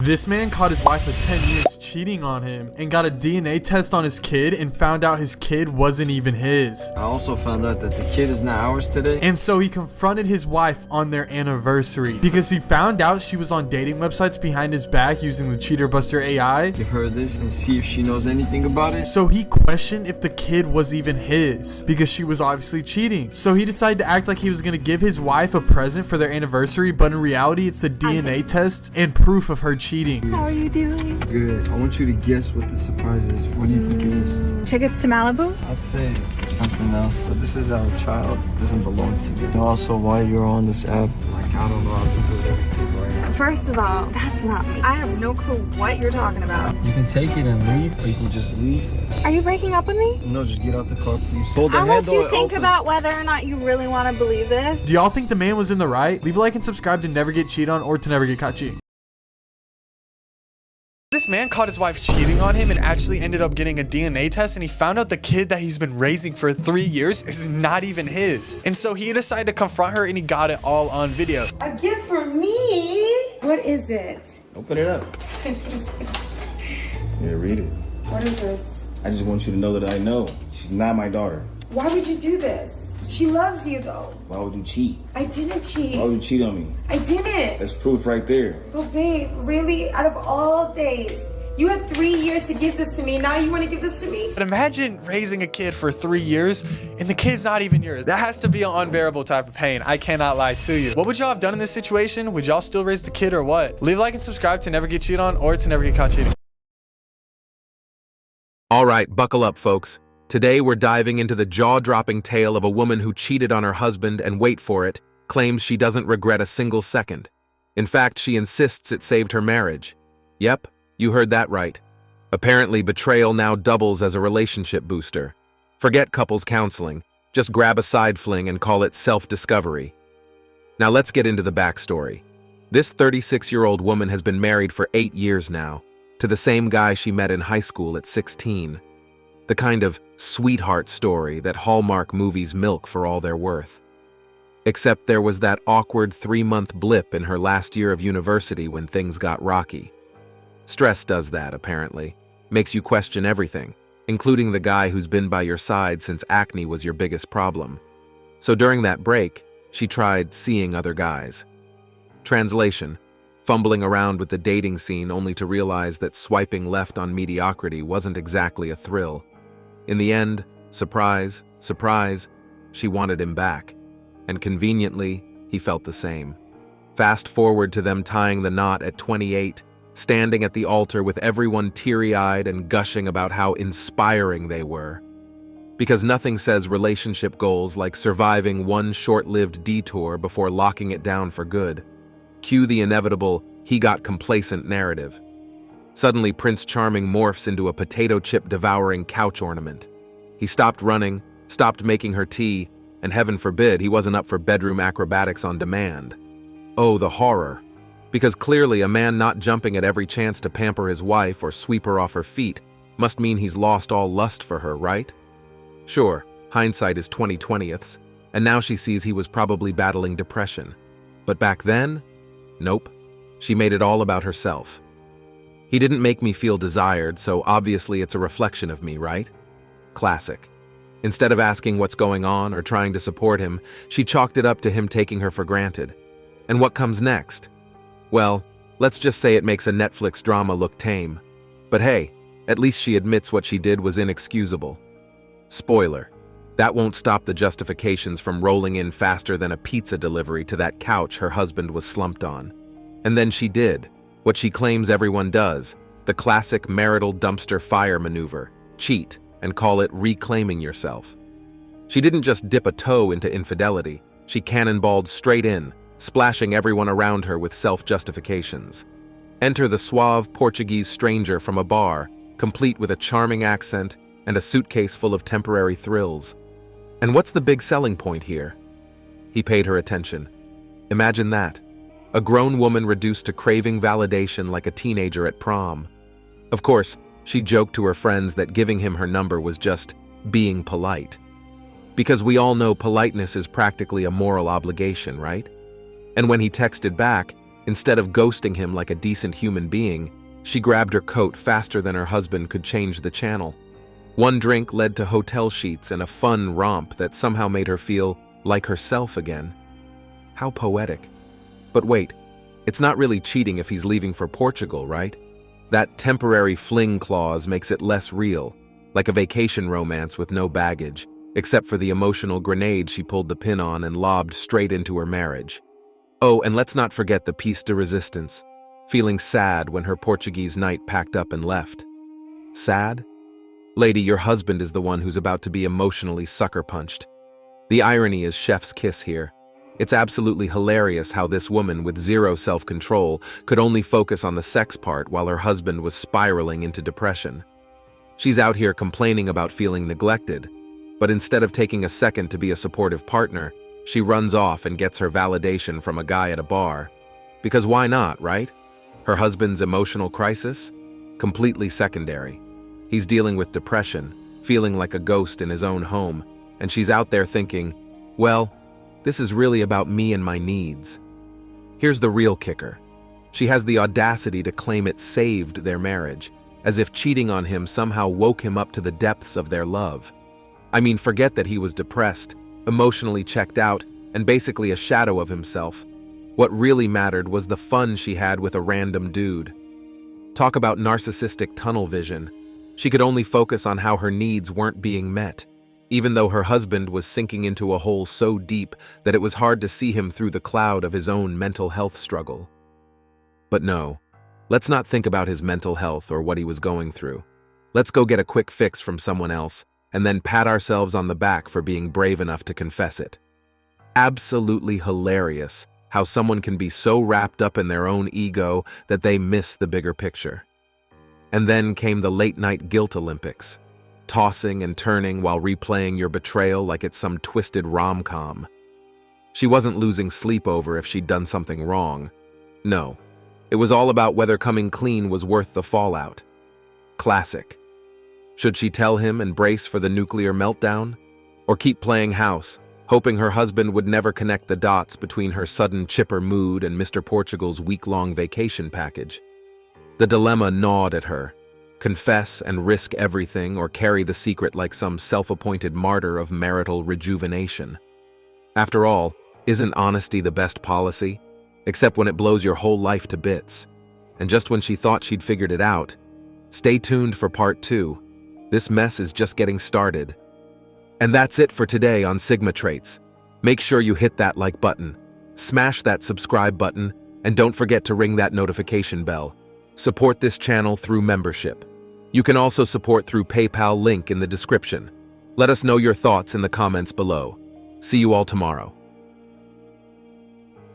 This man caught his wife of 10 years cheating on him and got a DNA test on his kid and found out his kid wasn't even his. I also found out that the kid is not ours today. And so he confronted his wife on their anniversary because he found out she was on dating websites behind his back using the Cheater Buster AI. Give her this and see if she knows anything about it. So he questioned if the kid was even his because she was obviously cheating. So he decided to act like he was going to give his wife a present for their anniversary, but in reality it's the DNA test and proof of her cheating. How are you doing? Good. I want you to guess what the surprise is. What do you think it is? Tickets to Malibu? I'd say something else. So this is our child. It doesn't belong to me. And also, why you're on this app, like, I don't know how to do it every kid right now. First of all, that's not me. I have no clue what you're talking about. You can take it and leave, or you can just leave. Are you breaking up with me? No, just get out the car, please. Hold the I'll let handle you think open. about whether or not you really want to believe this. Do y'all think the man was in the right? Leave a like and subscribe to never get cheated on or to never get caught cheating. This man caught his wife cheating on him and actually ended up getting a DNA test, and he found out the kid that he's been raising for 3 years is not even his. And so he decided to confront her and he got it all on video. A gift for me? What is it? Open it up. Yeah, read it. What is this? I just want you to know that I know she's not my daughter. Why would you do this? She loves you though. Why would you cheat? I didn't cheat. Why would you cheat on me? I didn't. That's proof right there. But babe, really, out of all days, you had 3 years to give this to me. Now you want to give this to me? But imagine raising a kid for 3 years and the kid's not even yours. That has to be an unbearable type of pain. I cannot lie to you. What would y'all have done in this situation? Would y'all still raise the kid or what? Leave a like and subscribe to never get cheated on or to never get caught cheating. All right, buckle up, folks. Today we're diving into the jaw-dropping tale of a woman who cheated on her husband and, wait for it, claims she doesn't regret a single second. In fact, she insists it saved her marriage. Yep, you heard that right. Apparently, betrayal now doubles as a relationship booster. Forget couples counseling. Just grab a side fling and call it self-discovery. Now let's get into the backstory. This 36-year-old woman has been married for 8 years now, to the same guy she met in high school at 16. The kind of sweetheart story that Hallmark movies milk for all they're worth. Except there was that awkward 3-month blip in her last year of university when things got rocky. Stress does that, apparently. Makes you question everything, including the guy who's been by your side since acne was your biggest problem. So during that break, she tried seeing other guys. Translation: fumbling around with the dating scene only to realize that swiping left on mediocrity wasn't exactly a thrill. In the end, surprise, surprise, she wanted him back. And conveniently, he felt the same. Fast forward to them tying the knot at 28, standing at the altar with everyone teary-eyed and gushing about how inspiring they were. Because nothing says relationship goals like surviving one short-lived detour before locking it down for good. Cue the inevitable "he got complacent" narrative. Suddenly, Prince Charming morphs into a potato chip devouring couch ornament. He stopped running, stopped making her tea, and heaven forbid he wasn't up for bedroom acrobatics on demand. Oh, the horror. Because clearly a man not jumping at every chance to pamper his wife or sweep her off her feet must mean he's lost all lust for her, right? Sure, hindsight is 20/20ths, and now she sees he was probably battling depression. But back then? Nope. She made it all about herself. He didn't make me feel desired, so obviously it's a reflection of me, right? Classic. Instead of asking what's going on or trying to support him, she chalked it up to him taking her for granted. And what comes next? Well, let's just say it makes a Netflix drama look tame. But hey, at least she admits what she did was inexcusable. Spoiler: that won't stop the justifications from rolling in faster than a pizza delivery to that couch her husband was slumped on. And then she did what she claims everyone does, the classic marital dumpster fire maneuver: cheat and call it reclaiming yourself. She didn't just dip a toe into infidelity, she cannonballed straight in, splashing everyone around her with self-justifications. Enter the suave Portuguese stranger from a bar, complete with a charming accent and a suitcase full of temporary thrills. And what's the big selling point here? He paid her attention. Imagine that. A grown woman reduced to craving validation like a teenager at prom. Of course, she joked to her friends that giving him her number was just being polite. Because we all know politeness is practically a moral obligation, right? And when he texted back, Instead of ghosting him like a decent human being, she grabbed her coat faster than her husband could change the channel. One drink led to hotel sheets and a fun romp that somehow made her feel like herself again. How poetic. But wait, it's not really cheating if he's leaving for Portugal, right? That temporary fling clause makes it less real, like a vacation romance with no baggage, except for the emotional grenade she pulled the pin on and lobbed straight into her marriage. Oh, and let's not forget the piece de resistance, feeling sad when her Portuguese knight packed up and left. Sad? Lady, your husband is the one who's about to be emotionally sucker-punched. The irony is chef's kiss here. It's absolutely hilarious how this woman with zero self-control could only focus on the sex part while her husband was spiraling into depression. She's out here complaining about feeling neglected, but instead of taking a second to be a supportive partner, she runs off and gets her validation from a guy at a bar. Because why not, right? Her husband's emotional crisis? Completely secondary. He's dealing with depression, feeling like a ghost in his own home, and she's out there thinking, well, this is really about me and my needs. Here's the real kicker. She has the audacity to claim it saved their marriage, as if cheating on him somehow woke him up to the depths of their love. I mean, forget that he was depressed, emotionally checked out, and basically a shadow of himself. What really mattered was the fun she had with a random dude. Talk about narcissistic tunnel vision. She could only focus on how her needs weren't being met, even though her husband was sinking into a hole so deep that it was hard to see him through the cloud of his own mental health struggle. But no, let's not think about his mental health or what he was going through. Let's go get a quick fix from someone else, and then pat ourselves on the back for being brave enough to confess it. Absolutely hilarious how someone can be so wrapped up in their own ego that they miss the bigger picture. And then came the late-night guilt Olympics, tossing and turning while replaying your betrayal like it's some twisted rom-com. She wasn't losing sleep over if she'd done something wrong. No, it was all about whether coming clean was worth the fallout. Classic. Should she tell him and brace for the nuclear meltdown? Or keep playing house, hoping her husband would never connect the dots between her sudden chipper mood and Mr. Portugal's week-long vacation package? The dilemma gnawed at her. Confess and risk everything or carry the secret like some self-appointed martyr of marital rejuvenation. After all, isn't honesty the best policy? Except when it blows your whole life to bits. And just when she thought she'd figured it out, stay tuned for part 2. This mess is just getting started. And that's it for today on Sigma Traits. Make sure you hit that like button, smash that subscribe button, and don't forget to ring that notification bell. Support this channel through membership. You can also support through PayPal, link in the description. Let us know your thoughts in the comments below. See you all tomorrow.